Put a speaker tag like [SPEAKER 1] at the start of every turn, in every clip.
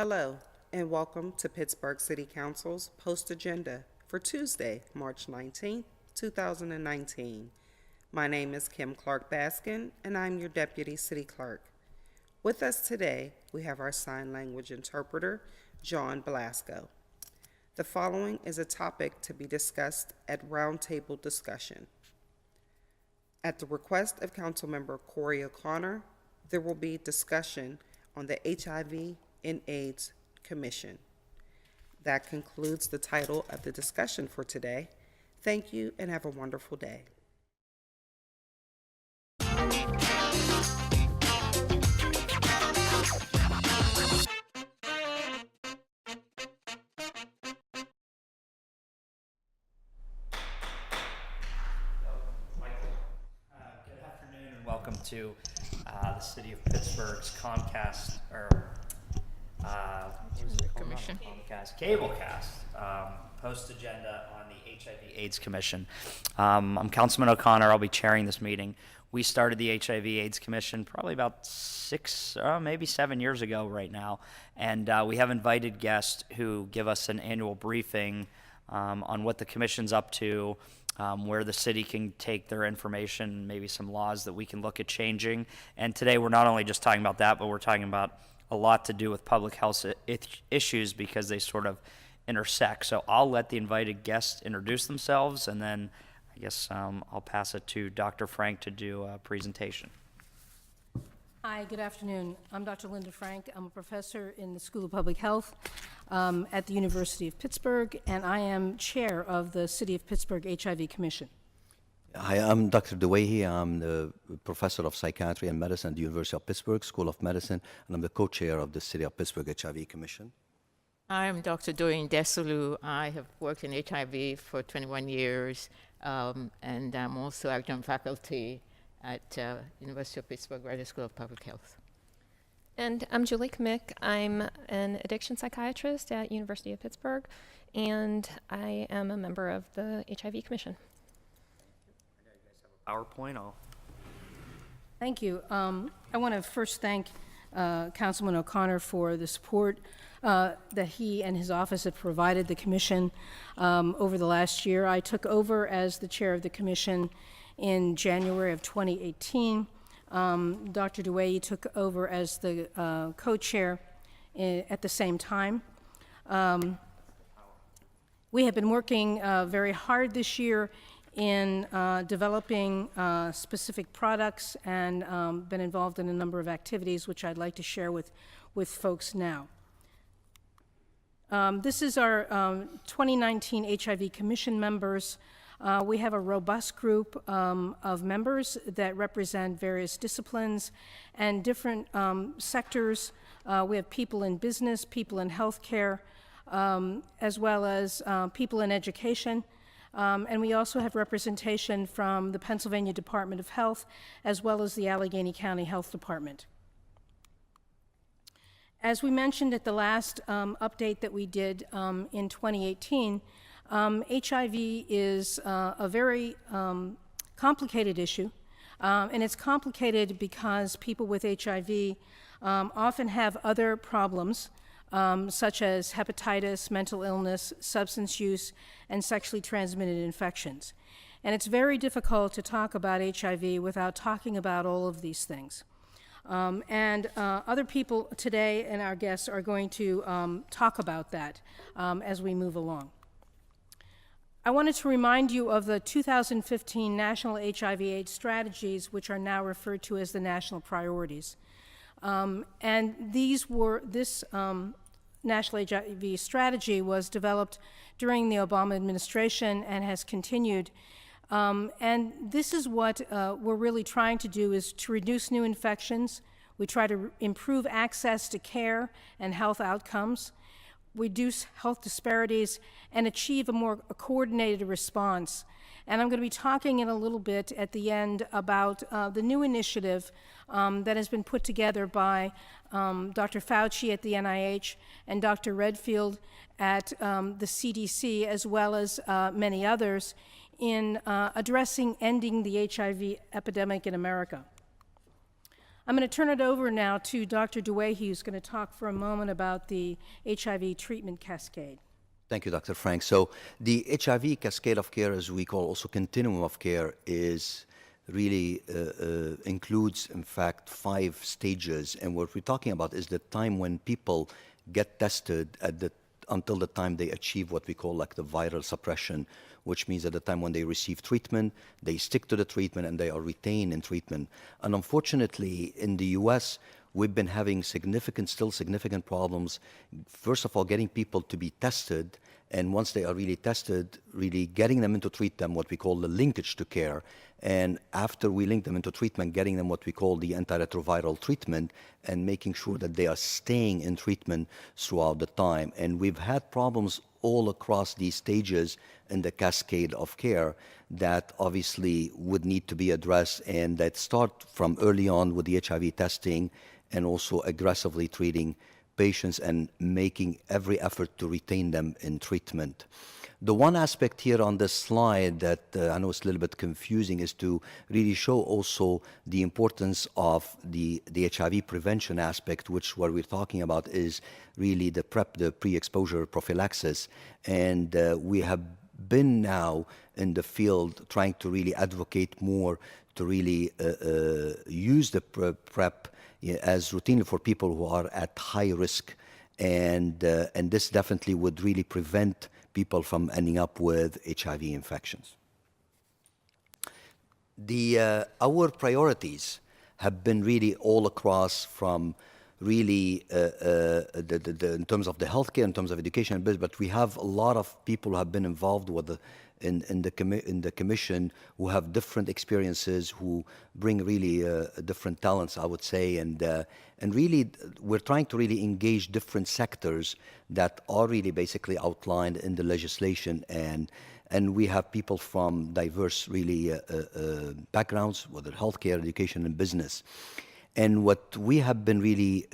[SPEAKER 1] Hello, and welcome to Pittsburgh City Council's Post Agenda for Tuesday, March 19th, 2019. My name is Kim Clark Baskin, and I'm your Deputy City Clerk. With us today, we have our sign language interpreter, John Blasco. The following is a topic to be discussed at roundtable discussion. At the request of Councilmember Corey O'Connor, there will be discussion on the HIV and AIDS Commission. That concludes the title of the discussion for today. Thank you and have a wonderful day.
[SPEAKER 2] Good afternoon and welcome to the City of Pittsburgh's Comcast,
[SPEAKER 3] Commission.
[SPEAKER 2] Cablecast, post agenda on the HIV/AIDS Commission. I'm Councilman O'Connor. I'll be chairing this meeting. We started the HIV/AIDS Commission probably about 6, maybe 7 years ago right now, and we have invited guests who give us an annual briefing on what the commission's up to, where the city can take their information, maybe some laws that we can look at changing. And today we're not only just talking about that, but we're talking about a lot to do with public health issues because they sort of intersect. So I'll let the invited guests introduce themselves, and then I guess I'll pass it to Dr. Frank to do a presentation.
[SPEAKER 3] Hi, good afternoon. I'm Dr. Linda Frank. I'm a professor in the School of Public Health at the University of Pittsburgh, and I am chair of the City of Pittsburgh HIV Commission.
[SPEAKER 4] Hi, I'm Dr. DeWahey. I'm the professor of psychiatry and medicine at the University of Pittsburgh School of Medicine, and I'm the co-chair of the City of Pittsburgh HIV Commission.
[SPEAKER 5] I'm Dr. Doreen Desolu. I have worked in HIV for 21 years, and I'm also adjunct faculty at University of Pittsburgh Graduate School of Public Health.
[SPEAKER 6] And I'm Julie Kmick. I'm an addiction psychiatrist at University of Pittsburgh, and I am a member of the HIV Commission.
[SPEAKER 2] PowerPoint.
[SPEAKER 3] Thank you. I want to first thank Councilman O'Connor for the support that he and his office have provided the Commission over the last year. I took over as the chair of the Commission in January of 2018. Dr. DeWahey took over as the co-chair at the same time. We have been working very hard this year in developing specific products and been involved in a number of activities which I'd like to share with folks now. This is our 2019 HIV Commission members. We have a robust group of members that represent various disciplines and different sectors. We have people in business, people in healthcare, as well as people in education. And we also have representation from the Pennsylvania Department of Health, as well as the Allegheny County Health Department. As we mentioned at the last update that we did in 2018, HIV is a very complicated issue, and it's complicated because people with HIV often have other problems, such as hepatitis, mental illness, substance use, and sexually transmitted infections. And it's very difficult to talk about HIV without talking about all of these things. Other people today and our guests are going to talk about that as we move along. I wanted to remind you of the 2015 National HIV/AIDS Strategies, which are now referred to as the national priorities. And this National HIV Strategy was developed during the Obama administration and has continued. And this is what we're really trying to do, is to reduce new infections. We try to improve access to care and health outcomes, reduce health disparities, and achieve a more coordinated response. And I'm going to be talking in a little bit at the end about the new initiative that has been put together by Dr. Fauci at the NIH and Dr. Redfield at the CDC, as well as many others, in addressing ending the HIV epidemic in America. I'm going to turn it over now to Dr. DeWahey, who's going to talk for a moment about the HIV treatment cascade.
[SPEAKER 4] Thank you, Dr. Frank. So the HIV cascade of care, as we call also continuum of care, is really includes, in fact, 5 stages. And what we're talking about is the time when people get tested until the time they achieve what we call like the viral suppression, which means at the time when they receive treatment, they stick to the treatment and they are retained in treatment. And unfortunately, in the US, we've been having still significant problems. First of all, getting people to be tested, and once they are really tested, really getting them into treatment, what we call the linkage to care. And after we link them into treatment, getting them what we call the antiretroviral treatment, and making sure that they are staying in treatment throughout the time. And we've had problems all across these stages in the cascade of care that obviously would need to be addressed, and that start from early on with the HIV testing and also aggressively treating patients and making every effort to retain them in treatment. The one aspect here on this slide that I know is a little bit confusing is to really show also the importance of the HIV prevention aspect, which what we're talking about is really the pre-exposure prophylaxis. And we have been now in the field trying to really advocate more to really use the PrEP as routinely for people who are at high risk. And this definitely would really prevent people from ending up with HIV infections. Our priorities have been really all across from really in terms of the healthcare, in terms of education and business, but we have a lot of people who have been involved with in the commission who have different experiences, who bring really different talents, I would say, and really we're trying to really engage different sectors that are really basically outlined in the legislation, and we have people from diverse really backgrounds, whether healthcare, education, and business. And what we have been really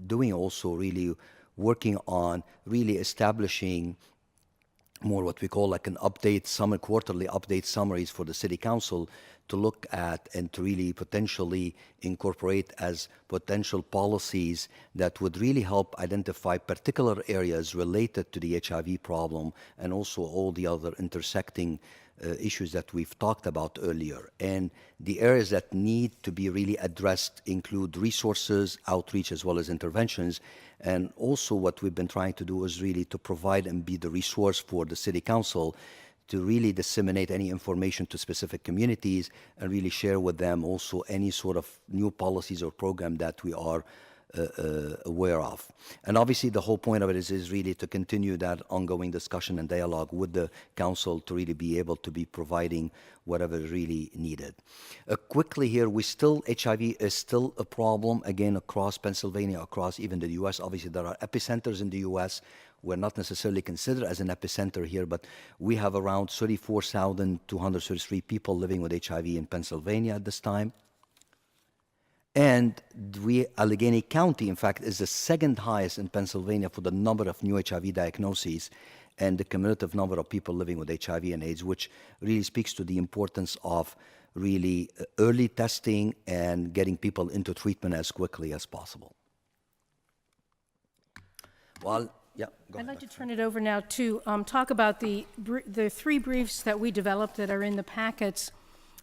[SPEAKER 4] doing also really working on really establishing more what we call like an quarterly update summaries for the city council to look at and to really potentially incorporate as potential policies that would really help identify particular areas related to the HIV problem and also all the other intersecting issues that we've talked about earlier. And the areas that need to be really addressed include resources, outreach, as well as interventions. And also what we've been trying to do is really to provide and be the resource for the city council to really disseminate any information to specific communities and really share with them also any sort of new policies or program that we are aware of. And obviously the whole point of it is really to continue that ongoing discussion and dialogue with the council to really be able to be providing whatever is really needed. Quickly here, HIV is still a problem, again, across Pennsylvania, across even the US. Obviously there are epicenters in the US. We're not necessarily considered as an epicenter here, but we have around 34,233 people living with HIV in Pennsylvania at this time. And Allegheny County, in fact, is the second highest in Pennsylvania for the number of new HIV diagnoses and the cumulative number of people living with HIV and AIDS, which really speaks to the importance of really early testing and getting people into treatment as quickly as possible. Well, yeah, go ahead.
[SPEAKER 3] I'd like to turn it over now to talk about the 3 briefs that we developed that are in the packets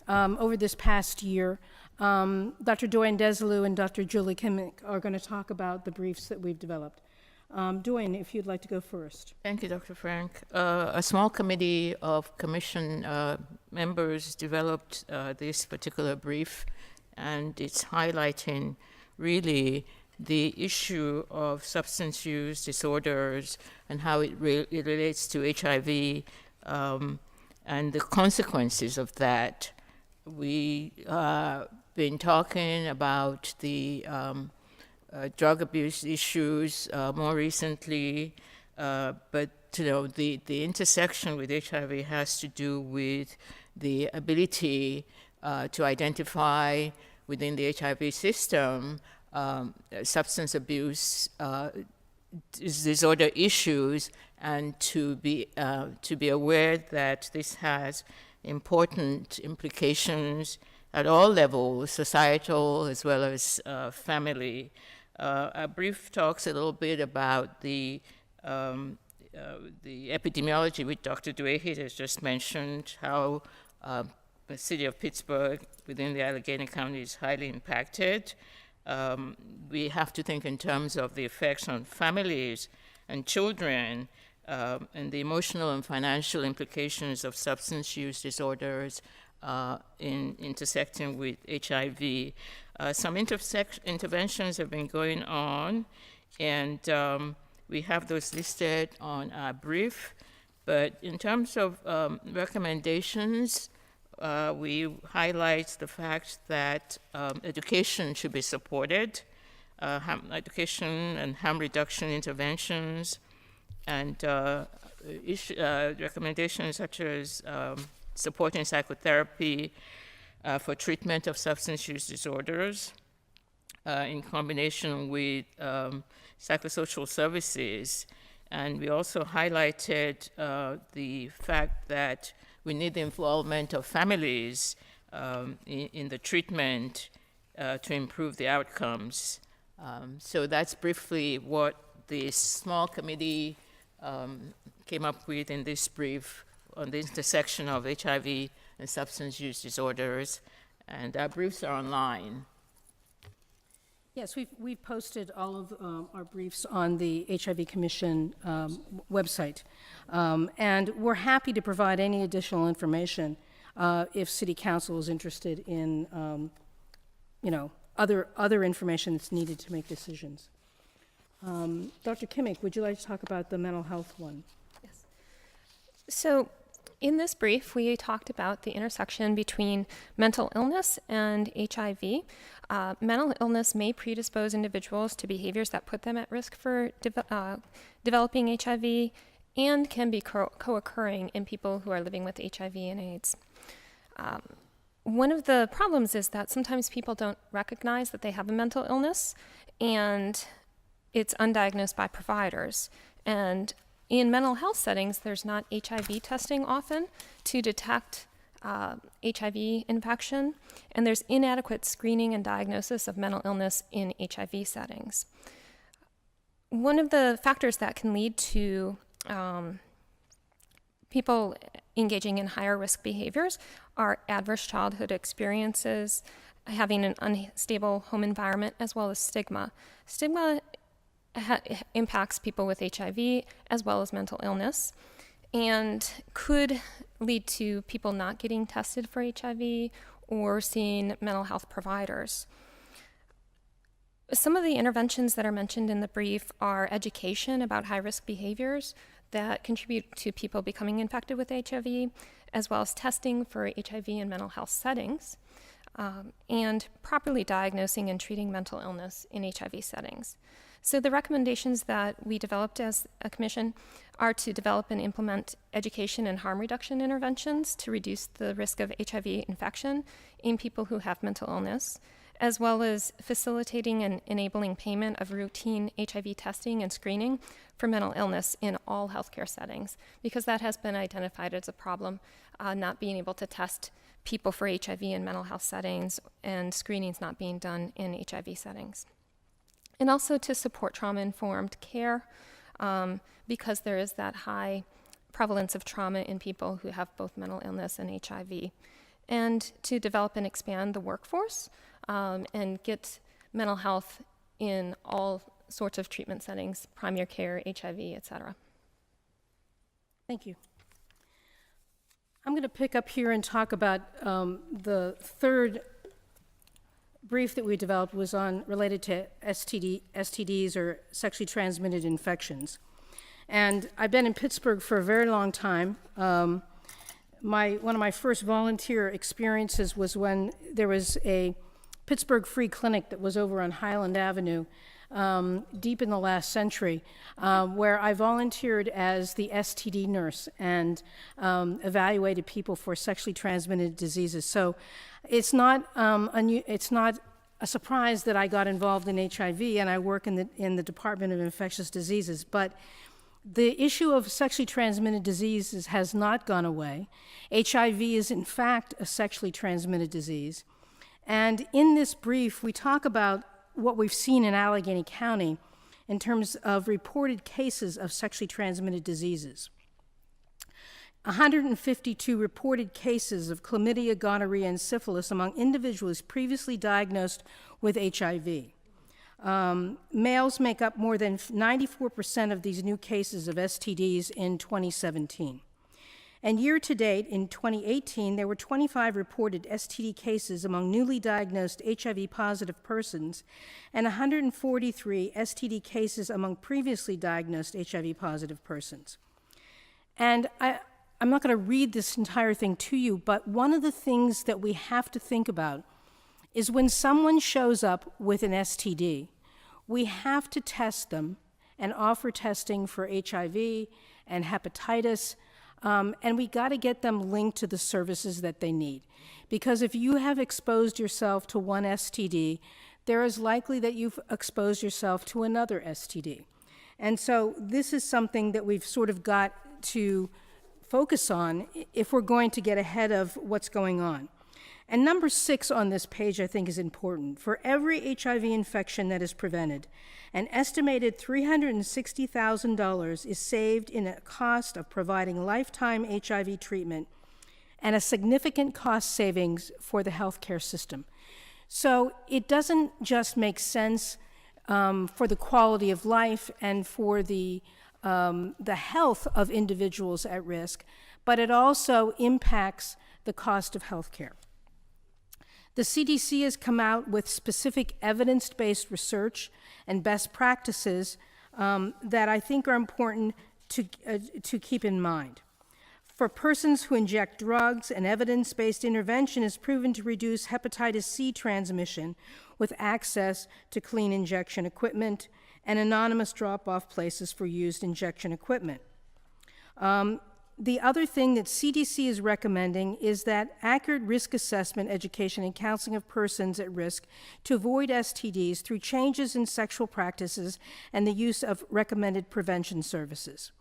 [SPEAKER 3] over this past year. Dr. Doyen Desilou and Dr. Julie Kimmick are going to talk about the briefs that we've developed. Doyen, if you'd like to go first.
[SPEAKER 5] Thank you, Dr. Frank. A small committee of commission members developed this particular brief, and it's highlighting really the issue of substance use disorders and how it relates to HIV and the consequences of that. We been talking about the drug abuse issues more recently, but the intersection with HIV has to do with the ability to identify within the HIV system substance abuse disorder issues, and to be aware that this has important implications at all levels, societal as well as family. Our brief talks a little bit about the epidemiology, which Dr. Dwayne has just mentioned, how the city of Pittsburgh within the Allegheny County is highly impacted. We have to think in terms of the effects on families and children, and the emotional and financial implications of substance use disorders in intersecting with HIV. Some interventions have been going on, and we have those listed on our brief. But in terms of recommendations, we highlight the fact that education should be supported, education and harm reduction interventions, and recommendations such as supporting psychotherapy for treatment of substance use disorders in combination with psychosocial services. And we also highlighted the fact that we need the involvement of families in the treatment to improve the outcomes. So that's briefly what the small committee came up with in this brief on the intersection of HIV and substance use disorders, and our briefs are online.
[SPEAKER 3] Yes, we've posted all of our briefs on the HIV Commission website, and we're happy to provide any additional information if City Council is interested in, other information that's needed to make decisions. Dr. Kimmick, would you like to talk about the mental health one?
[SPEAKER 6] Yes. So in this brief, we talked about the intersection between mental illness and HIV. Mental illness may predispose individuals to behaviors that put them at risk for developing HIV and can be co-occurring in people who are living with HIV and AIDS. One of the problems is that sometimes people don't recognize that they have a mental illness, and it's undiagnosed by providers. And in mental health settings, there's not HIV testing often to detect HIV infection, and there's inadequate screening and diagnosis of mental illness in HIV settings. One of the factors that can lead to people engaging in higher risk behaviors are adverse childhood experiences, having an unstable home environment, as well as stigma. Stigma impacts people with HIV as well as mental illness, and could lead to people not getting tested for HIV or seeing mental health providers. Some of the interventions that are mentioned in the brief are education about high-risk behaviors that contribute to people becoming infected with HIV, as well as testing for HIV in mental health settings, and properly diagnosing and treating mental illness in HIV settings. So the recommendations that we developed as a commission are to develop and implement education and harm reduction interventions to reduce the risk of HIV infection in people who have mental illness, as well as facilitating and enabling payment of routine HIV testing and screening for mental illness in all healthcare settings, because that has been identified as a problem, not being able to test people for HIV in mental health settings and screenings not being done in HIV settings. And also to support trauma-informed care, because there is that high prevalence of trauma in people who have both mental illness and HIV. And to develop and expand the workforce and get mental health in all sorts of treatment settings, primary care, HIV, et cetera.
[SPEAKER 3] Thank you. I'm going to pick up here and talk about the third brief that we developed was related to STDs or sexually transmitted infections. And I've been in Pittsburgh for a very long time. One of my first volunteer experiences was when there was a Pittsburgh free clinic that was over on Highland Avenue, deep in the last century, where I volunteered as the STD nurse and evaluated people for sexually transmitted diseases. So it's not a surprise that I got involved in HIV, and I work in the Department of Infectious Diseases. But the issue of sexually transmitted diseases has not gone away. HIV is in fact a sexually transmitted disease. And in this brief, we talk about what we've seen in Allegheny County in terms of reported cases of sexually transmitted diseases. 152 reported cases of chlamydia, gonorrhea, and syphilis among individuals previously diagnosed with HIV. Males make up more than 94% of these new cases of STDs in 2017. And year to date, in 2018, there were 25 reported STD cases among newly diagnosed HIV-positive persons and 143 STD cases among previously diagnosed HIV-positive persons. And I'm not going to read this entire thing to you, but one of the things that we have to think about is when someone shows up with an STD, we have to test them and offer testing for HIV and hepatitis, and we got to get them linked to the services that they need. Because if you have exposed yourself to one STD, there is likely that you've exposed yourself to another STD. And so this is something that we've sort of got to focus on if we're going to get ahead of what's going on. And number 6 on this page I think is important. For every HIV infection that is prevented, an estimated $360,000 is saved in a cost of providing lifetime HIV treatment and a significant cost savings for the healthcare system. So it doesn't just make sense for the quality of life and for the health of individuals at risk, but it also impacts the cost of healthcare. The CDC has come out with specific evidence-based research and best practices that I think are important to keep in mind. For persons who inject drugs, an evidence-based intervention is proven to reduce hepatitis C transmission with access to clean injection equipment and anonymous drop-off places for used injection equipment. The other thing that CDC is recommending is that accurate risk assessment, education, and counseling of persons at risk to avoid STDs through changes in sexual practices and the use of recommended prevention services.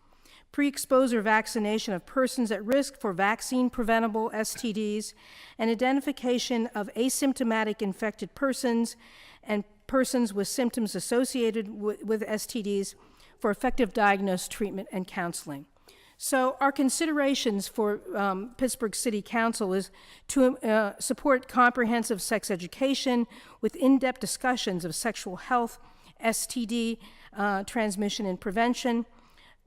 [SPEAKER 3] Pre-exposure vaccination of persons at risk for vaccine-preventable STDs, and identification of asymptomatic infected persons and persons with symptoms associated with STDs for effective diagnosis, treatment, and counseling. So our considerations for Pittsburgh City Council is to support comprehensive sex education with in-depth discussions of sexual health, STD transmission and prevention,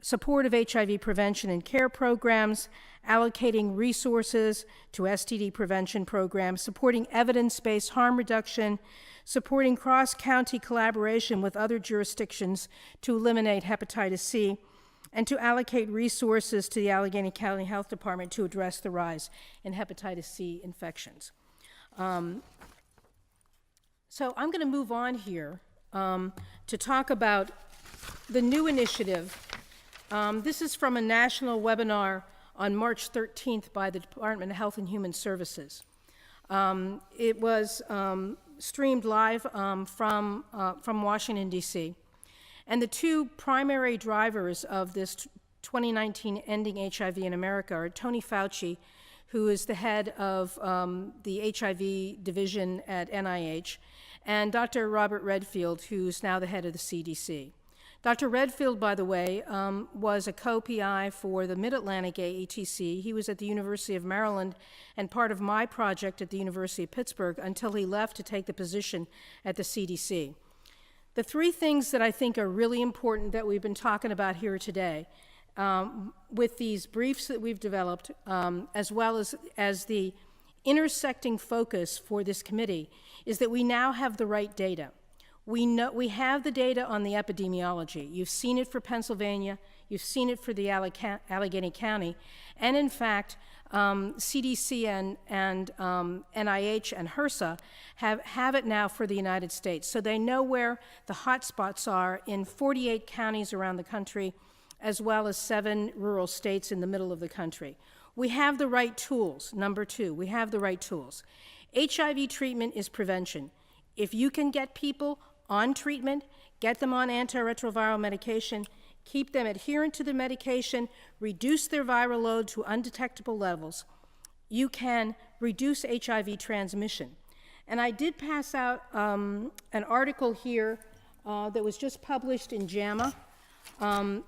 [SPEAKER 3] support of HIV prevention and care programs, allocating resources to STD prevention programs, supporting evidence-based harm reduction, supporting cross-county collaboration with other jurisdictions to eliminate hepatitis C, and to allocate resources to the Allegheny County Health Department to address the rise in hepatitis C infections. So I'm going to move on here to talk about the new initiative. This is from a national webinar on March 13th by the Department of Health and Human Services. It was streamed live from Washington, D.C. And the two primary drivers of this 2019 Ending HIV in America are Tony Fauci, who is the head of the HIV division at NIH, and Dr. Robert Redfield, who's now the head of the CDC. Dr. Redfield, by the way, was a co-PI for the Mid-Atlantic AETC. He was at the University of Maryland and part of my project at the University of Pittsburgh until he left to take the position at the CDC. The three things that I think are really important that we've been talking about here today, with these briefs that we've developed, as well as the intersecting focus for this committee, is that we now have the right data. We have the data on the epidemiology. You've seen it for Pennsylvania, you've seen it for the Allegheny County, and in fact, CDC and NIH and HRSA have it now for the United States. So they know where the hot spots are in 48 counties around the country, as well as 7 rural states in the middle of the country. We have the right tools. Number 2, we have the right tools. HIV treatment is prevention. If you can get people on treatment, get them on antiretroviral medication, keep them adherent to the medication, reduce their viral load to undetectable levels, you can reduce HIV transmission. And I did pass out an article here that was just published in JAMA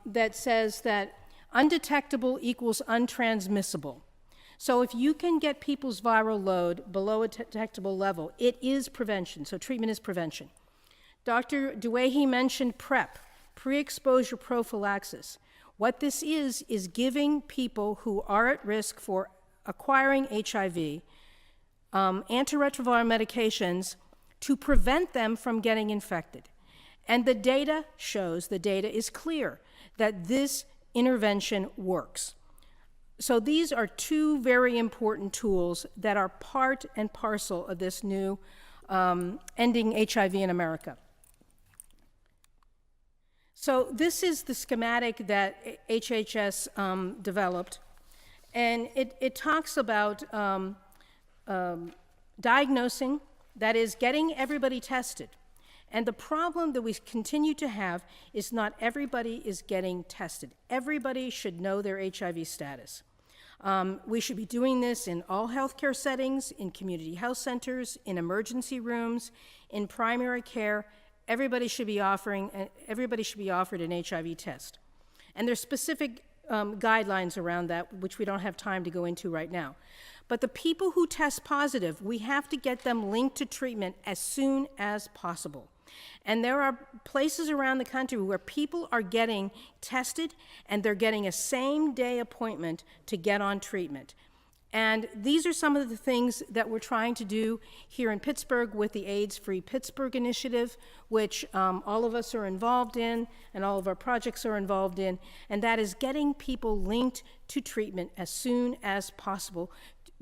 [SPEAKER 3] that says that undetectable equals untransmissible. So if you can get people's viral load below a detectable level, it is prevention. So treatment is prevention. Dr. Duehi mentioned PrEP, pre-exposure prophylaxis. What this is giving people who are at risk for acquiring HIV antiretroviral medications to prevent them from getting infected. And the data shows, the data is clear, that this intervention works. So these are two very important tools that are part and parcel of this new ending HIV in America. So this is the schematic that HHS developed, and it talks about diagnosing, that is, getting everybody tested. And the problem that we continue to have is not everybody is getting tested. Everybody should know their HIV status. We should be doing this in all healthcare settings, in community health centers, in emergency rooms, in primary care. Everybody should be offered an HIV test. And there's specific guidelines around that, which we don't have time to go into right now. But the people who test positive, we have to get them linked to treatment as soon as possible. And there are places around the country where people are getting tested and they're getting a same-day appointment to get on treatment. And these are some of the things that we're trying to do here in Pittsburgh with the AIDS-Free Pittsburgh initiative, which all of us are involved in and all of our projects are involved in, and that is getting people linked to treatment as soon as possible,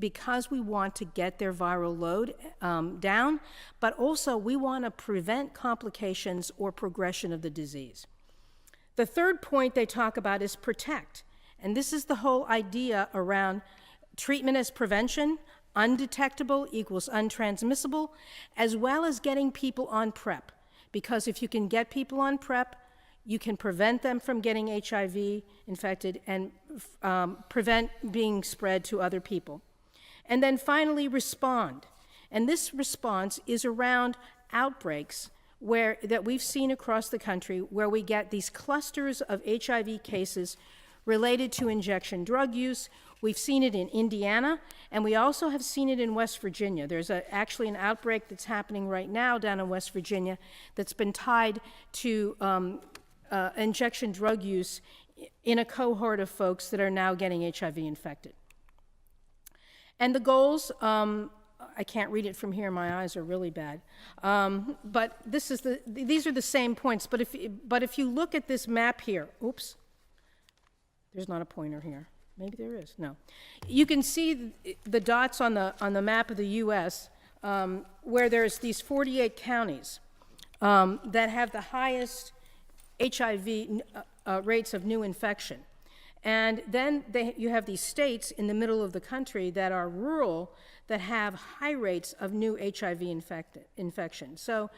[SPEAKER 3] because we want to get their viral load down, but also we want to prevent complications or progression of the disease. The third point they talk about is protect, and this is the whole idea around treatment as prevention, undetectable equals untransmissible, as well as getting people on PrEP, because if you can get people on PrEP, you can prevent them from getting HIV infected and prevent being spread to other people. And then finally, respond. And this response is around outbreaks that we've seen across the country, where we get these clusters of HIV cases related to injection drug use. We've seen it in Indiana, and we also have seen it in West Virginia. There's actually an outbreak that's happening right now down in West Virginia that's been tied to injection drug use in a cohort of folks that are now getting HIV infected. And the goals, I can't read it from here, my eyes are really bad. But these are the same points, but if you look at this map here, oops, there's not a pointer here. Maybe there is, no. You can see the dots on the map of the US where there's these 48 counties that have the highest HIV rates of new infection. And then you have these states in the middle of the country that are rural that have high rates of new HIV infection. So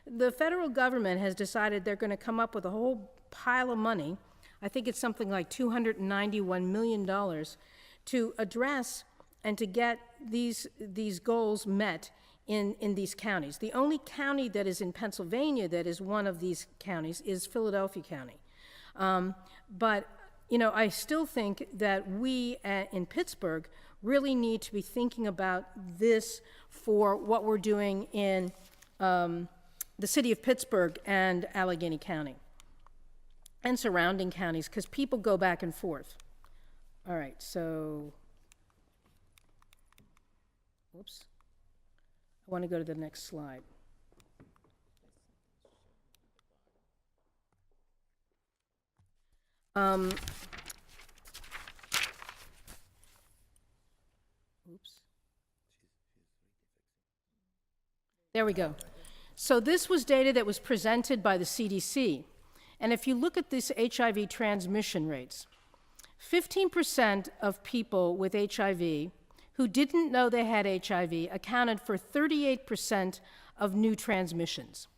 [SPEAKER 3] the federal government has decided they're going to come up with a whole pile of money. I think it's something like $291 million to address and to get these goals met in these counties. The only county that is in Pennsylvania that is one of these counties is Philadelphia County. But you know, I still think that we in Pittsburgh really need to be thinking about this for what we're doing in the city of Pittsburgh and Allegheny County and surrounding counties, because people go back and forth. All right, so, whoops. I want to go to the next slide. Oops. There we go. So this was data that was presented by the CDC. And if you look at these HIV transmission rates, 15% of people with HIV who didn't know they had HIV accounted for 38% of new transmissions.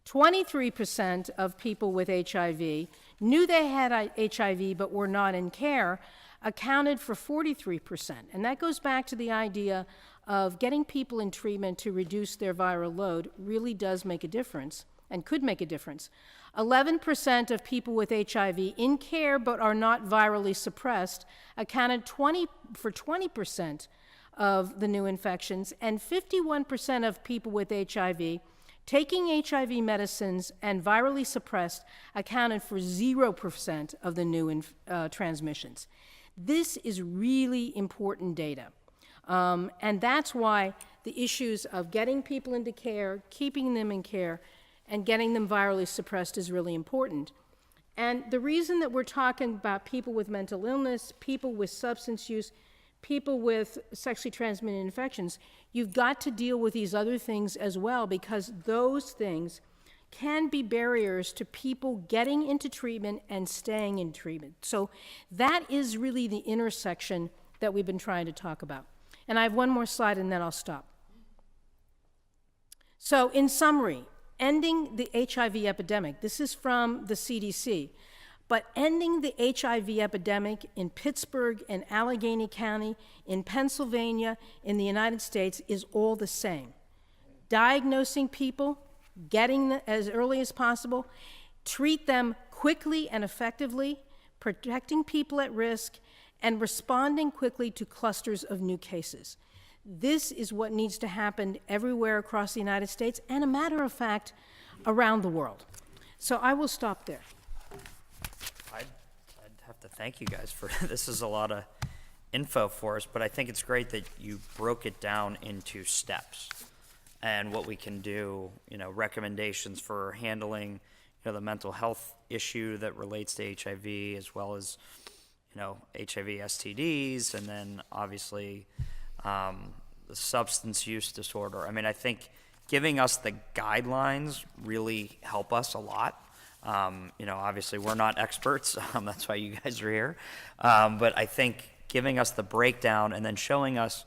[SPEAKER 3] 23% of people with HIV knew they had HIV but were not in care, accounted for 43%. And that goes back to the idea of getting people in treatment to reduce their viral load really does make a difference and could make a difference. 11% of people with HIV in care but are not virally suppressed accounted for 20% of the new infections, and 51% of people with HIV taking HIV medicines and virally suppressed accounted for 0% of the new transmissions. This is really important data. And that's why the issues of getting people into care, keeping them in care, and getting them virally suppressed is really important. And the reason that we're talking about people with mental illness, people with substance use, people with sexually transmitted infections, you've got to deal with these other things as well, because those things can be barriers to people getting into treatment and staying in treatment. So that is really the intersection that we've been trying to talk about. And I have one more slide and then I'll stop. So in summary, ending the HIV epidemic, this is from the CDC, but ending the HIV epidemic in Pittsburgh, in Allegheny County, in Pennsylvania, in the United States is all the same. Diagnosing people, getting them as early as possible, treat them quickly and effectively, protecting people at risk, and responding quickly to clusters of new cases. This is what needs to happen everywhere across the United States, and a matter of fact, around the world. So I will stop there.
[SPEAKER 2] I'd have to thank you guys for this is a lot of info for us, but I think it's great that you broke it down into steps and what we can do, recommendations for handling, the mental health issue that relates to HIV, as well as, HIV STDs, and then obviously the substance use disorder. I mean, I think giving us the guidelines really help us a lot. Obviously we're not experts, that's why you guys are here. But I think giving us the breakdown and then showing us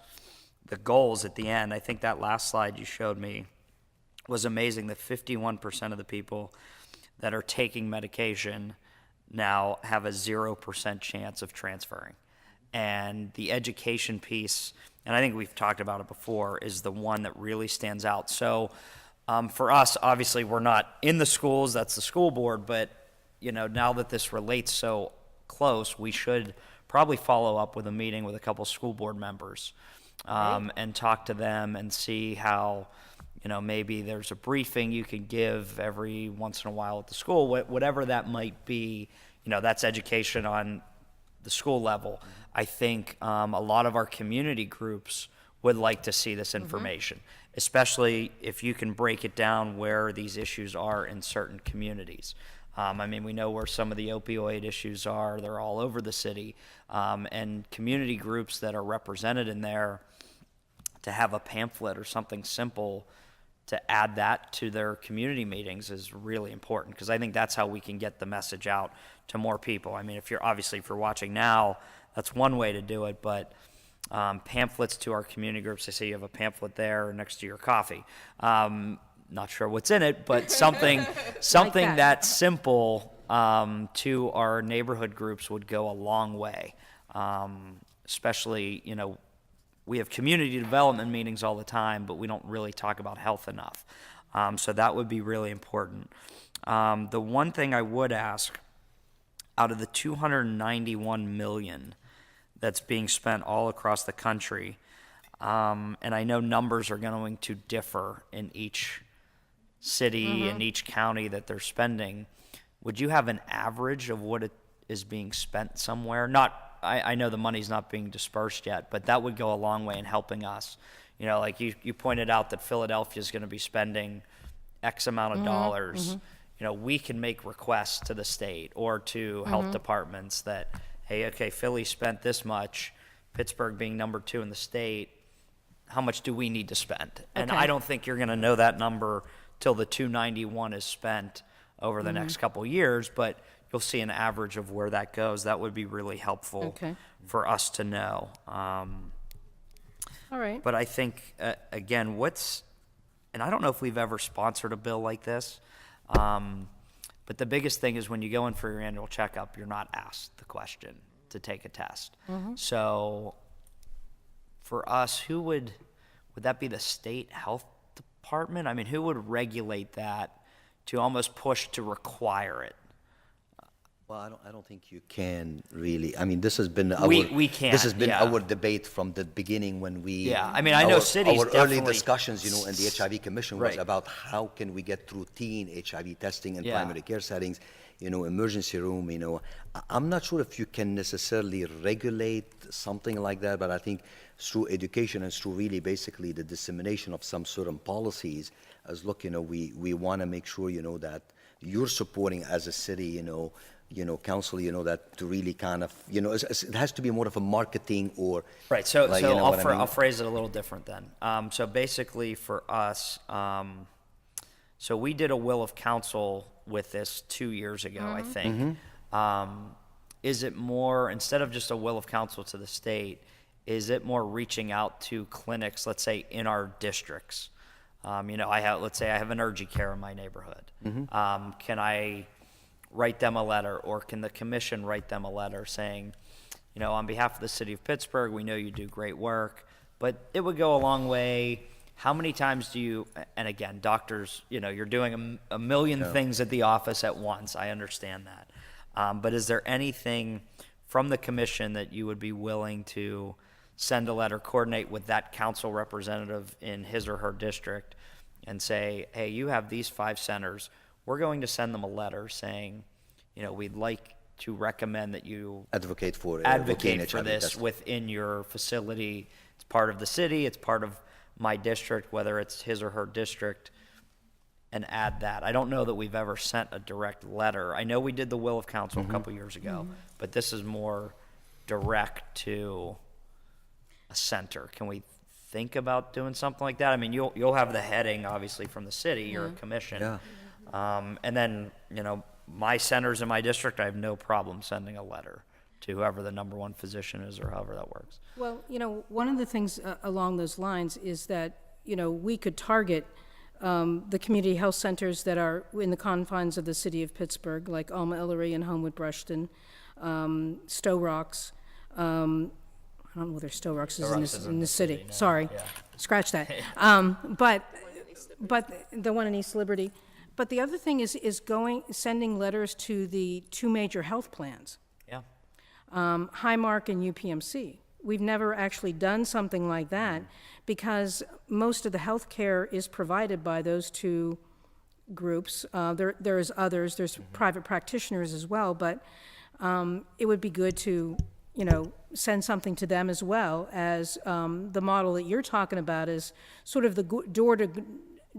[SPEAKER 2] the goals at the end, I think that last slide you showed me was amazing, that 51% of the people that are taking medication now have a 0% chance of transferring. And the education piece, and I think we've talked about it before, is the one that really stands out. So for us, obviously, we're not in the schools, that's the school board, but now that this relates so close, we should probably follow up with a meeting with a couple school board members and talk to them and see how, maybe there's a briefing you could give every once in a while at the school, whatever that might be. That's education on the school level. I think a lot of our community groups would like to see this information, especially if you can break it down where these issues are in certain communities. We know where some of the opioid issues are. They're all over the city. And community groups that are represented in there, to have a pamphlet or something simple to add that to their community meetings is really important, because I think that's how we can get the message out to more people. If you're watching now, that's one way to do it, but pamphlets to our community groups. I say you have a pamphlet there next to your coffee. Not sure what's in it, but something that simple to our neighborhood groups would go a long way. Especially, we have community development meetings all the time, but we don't really talk about health enough. So that would be really important. The one thing I would ask, out of the $291 million that's being spent all across the country, and I know numbers are going to differ in each city and each county that they're spending, would you have an average of what it is being spent somewhere? I know the money's not being dispersed yet, but that would go a long way in helping us. Like you pointed out that Philadelphia is going to be spending X amount of dollars. We can make requests to the state or to health departments that, hey, okay, Philly spent this much, Pittsburgh being number 2 in the state, how much do we need to spend? And I don't think you're going to know that number till the 291 is spent over the next couple years, but you'll see an average of where that goes. That would be really helpful for us to know.
[SPEAKER 3] All right.
[SPEAKER 2] But I think, again, and I don't know if we've ever sponsored a bill like this, but the biggest thing is when you go in for your annual checkup, you're not asked the question to take a test. So for us, who would would that be the state health department? I mean, who would regulate that to almost push to require it?
[SPEAKER 4] Well, I don't think you can really. I mean, this has been our
[SPEAKER 2] We can't,
[SPEAKER 4] this has been
[SPEAKER 2] yeah.
[SPEAKER 4] our debate from the beginning when we.
[SPEAKER 2] Yeah, I mean, I know cities
[SPEAKER 4] our early
[SPEAKER 2] definitely-
[SPEAKER 4] discussions, in the HIV Commission was
[SPEAKER 2] Right.
[SPEAKER 4] about how can we get routine HIV testing in
[SPEAKER 2] Yeah.
[SPEAKER 4] primary care settings, emergency room. I'm not sure if you can necessarily regulate something like that, but I think through education and through really basically the dissemination of some certain policies, as look, we want to make sure that you're supporting as a city, council, that to really kind of, it has to be more of a marketing or.
[SPEAKER 2] Right, so
[SPEAKER 4] like,
[SPEAKER 2] so
[SPEAKER 4] you know what I mean?
[SPEAKER 2] I'll phrase it a little different then. So basically for us, so we did a will of council with this 2 years ago, I think. Is it more, instead of just a will of council to the state, is it more reaching out to clinics, let's say in our districts? Let's say I have an urgent care in my neighborhood. Can I write them a letter, or can the commission write them a letter saying, on behalf of the city of Pittsburgh, we know you do great work, but it would go a long way. How many times do you, and again, doctors, you're doing a million things at the office at once. I understand that. But is there anything from the commission that you would be willing to send a letter, coordinate with that council representative in his or her district and say, hey, you have these 5 centers. We're going to send them a letter saying, we'd like to recommend that you
[SPEAKER 4] Advocate for
[SPEAKER 2] advocate
[SPEAKER 4] routine
[SPEAKER 2] for
[SPEAKER 4] HIV
[SPEAKER 2] this
[SPEAKER 4] testing.
[SPEAKER 2] within your facility. It's part of the city. It's part of my district, whether it's his or her district, and add that. I don't know that we've ever sent a direct letter. I know we did the will of council a couple years ago, but this is more direct to a center. Can we think about doing something like that? I mean, you'll have the heading, obviously, from the city, you're a commission.
[SPEAKER 4] Yeah.
[SPEAKER 2] And then, my centers in my district, I have no problem sending a letter to whoever the number one physician is or however that works.
[SPEAKER 3] Well, one of the things along those lines is that, we could target the community health centers that are in the confines of the city of Pittsburgh, like Alma Ellery and Homewood Brushton, Stowe Rocks. I don't know whether Stowe Rocks is in the city.
[SPEAKER 2] no.
[SPEAKER 3] Sorry,
[SPEAKER 2] Yeah.
[SPEAKER 3] scratch that. But the one in East Liberty. But the other thing is sending letters to the 2 major health plans.
[SPEAKER 2] Yeah.
[SPEAKER 3] Highmark and UPMC. We've never actually done something like that because most of the health care is provided by those 2 groups. There's others, there's private practitioners as well, but it would be good to, send something to them as well as the model that you're talking about is sort of the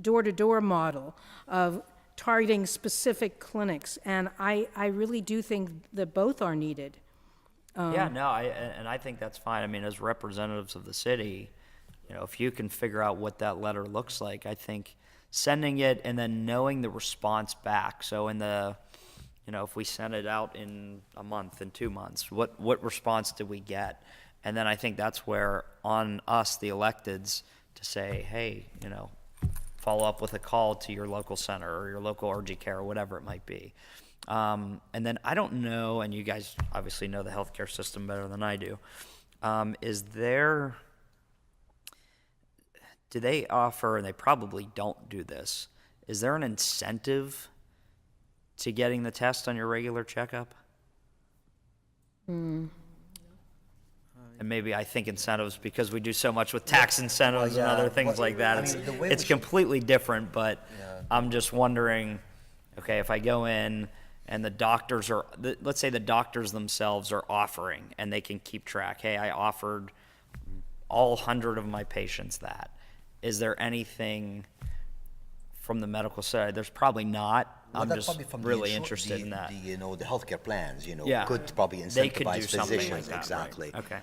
[SPEAKER 3] door-to-door model of targeting specific clinics. And I really do think that both are needed.
[SPEAKER 2] I think that's fine. I mean, as representatives of the city, if you can figure out what that letter looks like, I think sending it and then knowing the response back. So in the, if we send it out in a month, in 2 months, what response did we get? And then I think that's where on us, the electeds, to say, hey, follow up with a call to your local center or your local urgent care or whatever it might be. And then I don't know, and you guys obviously know the healthcare system better than I do. Do they offer, and they probably don't do this, is there an incentive to getting the test on your regular checkup? And maybe I think incentives because we do so much with tax incentives and other things like that. It's completely different, but I'm just wondering, okay, if I go in and the doctors are, let's say the doctors themselves are offering and they can keep track, hey, I offered all 100 of my patients that. Is there anything from the medical side? There's probably not.
[SPEAKER 4] Well,
[SPEAKER 2] I'm
[SPEAKER 4] that's
[SPEAKER 2] just
[SPEAKER 4] probably from
[SPEAKER 2] really interested in that.
[SPEAKER 4] The healthcare plans,
[SPEAKER 2] Yeah.
[SPEAKER 4] could probably
[SPEAKER 2] They could do
[SPEAKER 4] incentivize
[SPEAKER 2] something like
[SPEAKER 4] physicians,
[SPEAKER 2] that, right.
[SPEAKER 4] exactly.
[SPEAKER 2] Okay.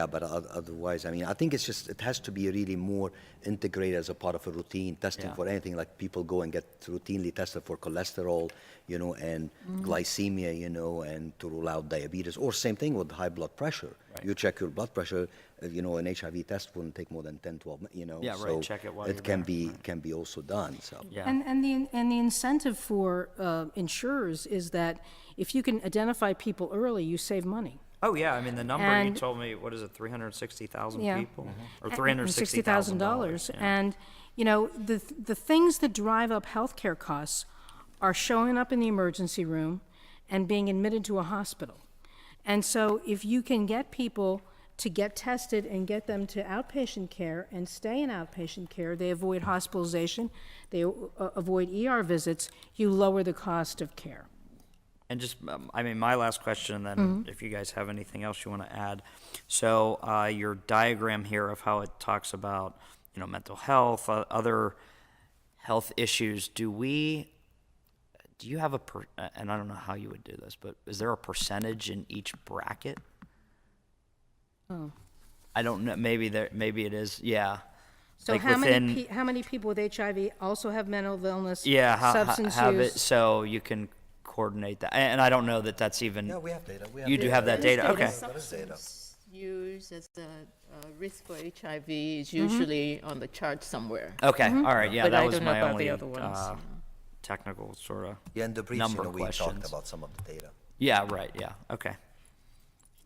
[SPEAKER 4] But otherwise, I mean, I think it has to be really more integrated as a part of a routine testing
[SPEAKER 2] Yeah.
[SPEAKER 4] for anything. Like people go and get routinely tested for cholesterol, and glycemia, and to rule out diabetes, or same thing with high blood pressure.
[SPEAKER 2] Right.
[SPEAKER 4] You check your blood pressure. An HIV test wouldn't take more than 10, 12 minutes,
[SPEAKER 2] Yeah, right,
[SPEAKER 4] So
[SPEAKER 2] check it while you're
[SPEAKER 4] can
[SPEAKER 2] there.
[SPEAKER 4] can be also done. So.
[SPEAKER 2] Yeah.
[SPEAKER 3] And the incentive for insurers is that if you can identify people early, you save money.
[SPEAKER 2] Oh, yeah, I mean, the number you
[SPEAKER 3] And-
[SPEAKER 2] told me, what is it, 360,000
[SPEAKER 3] Yeah.
[SPEAKER 2] people? Or
[SPEAKER 3] $360,000.
[SPEAKER 2] $360,000. Yeah.
[SPEAKER 3] And, you know, the things that drive up healthcare costs are showing up in the emergency room and being admitted to a hospital. And so if you can get people to get tested and get them to outpatient care and stay in outpatient care, they avoid hospitalization, they avoid ER visits, you lower the cost of care.
[SPEAKER 2] And just, I mean, my last question, and then if you guys have anything else you want to add. So your diagram here of how it talks about, you know, mental health, other health issues, do you have and I don't know how you would do this, but is there a percentage in each bracket?
[SPEAKER 3] Oh.
[SPEAKER 2] I don't know, maybe it is, yeah.
[SPEAKER 3] So
[SPEAKER 2] Like
[SPEAKER 3] how
[SPEAKER 2] within-
[SPEAKER 3] many people with HIV also have mental illness,
[SPEAKER 2] Yeah,
[SPEAKER 3] substance
[SPEAKER 2] have
[SPEAKER 3] use?
[SPEAKER 2] it so you can coordinate that. And I don't know that that's even.
[SPEAKER 4] Yeah, we have data.
[SPEAKER 2] You do have that data, okay.
[SPEAKER 4] That is data.
[SPEAKER 5] Use as the risk for HIV is usually on the chart somewhere.
[SPEAKER 2] Okay, all right, yeah,
[SPEAKER 5] But
[SPEAKER 2] that
[SPEAKER 5] I
[SPEAKER 2] was
[SPEAKER 5] don't know
[SPEAKER 2] my
[SPEAKER 5] about
[SPEAKER 2] only
[SPEAKER 5] the other ones, you know.
[SPEAKER 2] technical sort of
[SPEAKER 4] Yeah, in the briefs,
[SPEAKER 2] number
[SPEAKER 4] we talked
[SPEAKER 2] questions.
[SPEAKER 4] about some of the data.
[SPEAKER 2] Yeah, right, yeah, okay.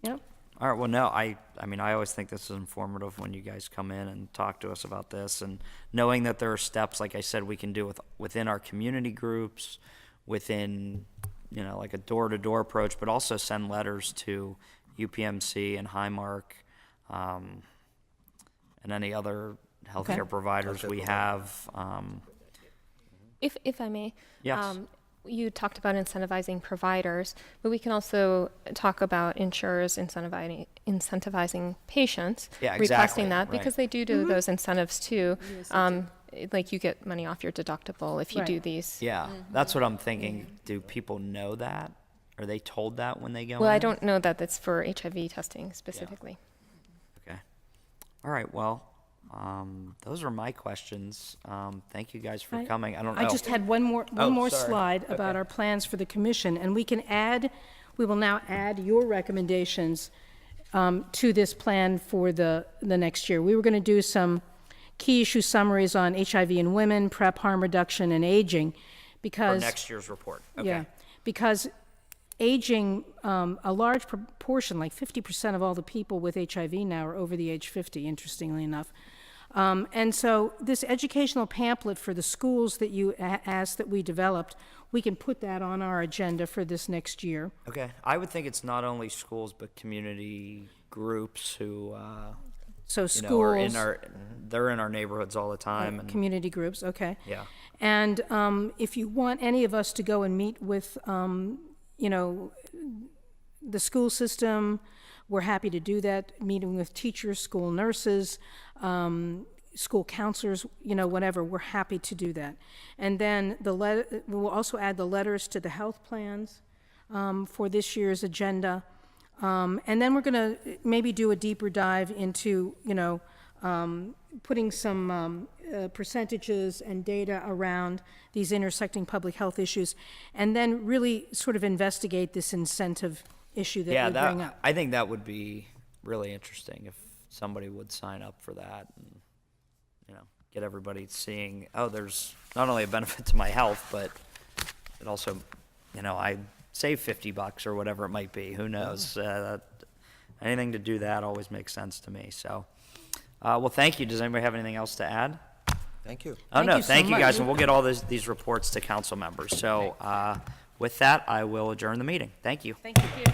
[SPEAKER 3] Yep.
[SPEAKER 2] All right, well, no, I mean, I always think this is informative when you guys come in and talk to us about this, and knowing that there are steps, like I said, we can do within our community groups, within, you know, like a door-to-door approach, but also send letters to UPMC and Highmark, and any other healthcare providers we have.
[SPEAKER 6] If I may.
[SPEAKER 2] Yes.
[SPEAKER 6] You talked about incentivizing providers, but we can also talk about insurers incentivizing patients,
[SPEAKER 2] Yeah,
[SPEAKER 6] requesting
[SPEAKER 2] exactly,
[SPEAKER 6] that,
[SPEAKER 2] right.
[SPEAKER 6] because they do those incentives too. Like you get money off your deductible if you do
[SPEAKER 3] Right.
[SPEAKER 6] these.
[SPEAKER 2] Yeah, that's what I'm thinking. Do people know that? Are they told that when they go
[SPEAKER 6] Well,
[SPEAKER 2] in?
[SPEAKER 6] I don't know that that's for HIV testing specifically.
[SPEAKER 2] Okay. All right, well, those are my questions. Thank you guys for coming. I don't know.
[SPEAKER 3] I just had one more
[SPEAKER 2] sorry.
[SPEAKER 3] slide about our plans for the commission, and we will now add your recommendations to this plan for the next year. We were going to do some key issue summaries on HIV in women, PrEP, harm reduction, and aging,
[SPEAKER 2] For
[SPEAKER 3] because
[SPEAKER 2] next year's report. Okay.
[SPEAKER 3] yeah, because aging, a large proportion, like 50% of all the people with HIV now are over the age 50, interestingly enough. And so this educational pamphlet for the schools that you asked that we developed, we can put that on our agenda for this next year.
[SPEAKER 2] Okay. I would think it's not only schools, but community groups who,
[SPEAKER 3] So
[SPEAKER 2] you
[SPEAKER 3] schools,
[SPEAKER 2] know, they're in our neighborhoods all the time. And,
[SPEAKER 3] community groups, okay.
[SPEAKER 2] yeah.
[SPEAKER 3] And if you want any of us to go and meet with, you know, the school system, we're happy to do that, meeting with teachers, school nurses, school counselors, you know, whatever, we're happy to do that. And then we'll also add the letters to the health plans for this year's agenda. And then we're going to maybe do a deeper dive into, you know, putting some percentages and data around these intersecting public health issues, and then really sort of investigate this incentive issue that we bring up.
[SPEAKER 2] I think that would be really interesting if somebody would sign up for that and, you know, get everybody seeing, oh, there's not only a benefit to my health, but it also, you know, I save $50 or whatever it might be. Who knows? Anything to do that always makes sense to me. So, well, thank you. Does anybody have anything else to add?
[SPEAKER 4] Thank you.
[SPEAKER 2] Oh, no,
[SPEAKER 3] you so
[SPEAKER 2] thank you guys,
[SPEAKER 3] much.
[SPEAKER 2] and we'll get all these reports to council members. So with that, I will adjourn the meeting. Thank you.
[SPEAKER 3] Thank you.